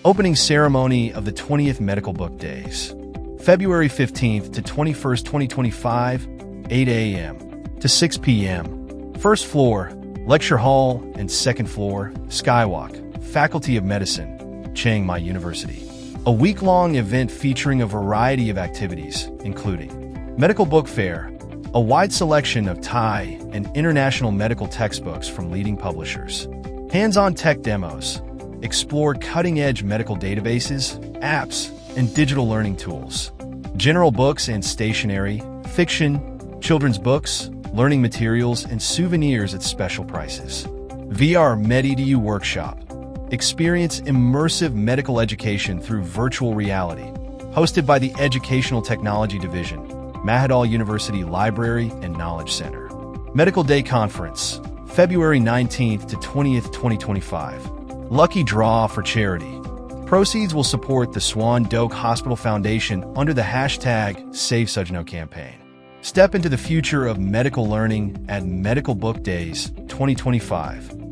Opening ceremony of the 20th Medical Book Days. February 15th to 21st, 2025, 8 a.m. to 6 p.m. First floor, lecture hall, and second floor, Skywalk, Faculty of Medicine, Chiang University. A week-long event featuring a variety of activities, including medical book fair, a wide selection of Thai and international medical textbooks from leading publishers, hands-on tech demos, explore cutting-edge medical databases, apps, and digital learning tools, general books and stationery, fiction, children's books, learning materials, and souvenirs at special prices. VR MedEdu Workshop. Experience immersive medical education through virtual reality. Hosted by the Educational Technology Division, Mahidol University Library and Knowledge Center. Medical Day Conference. February 19th to 20th, 2025. Lucky draw for charity. Proceeds will support the Suan Dok Hospital Foundation under the hashtag Save Sujno campaign. Step into the future of medical learning at Medical Book Days 2025.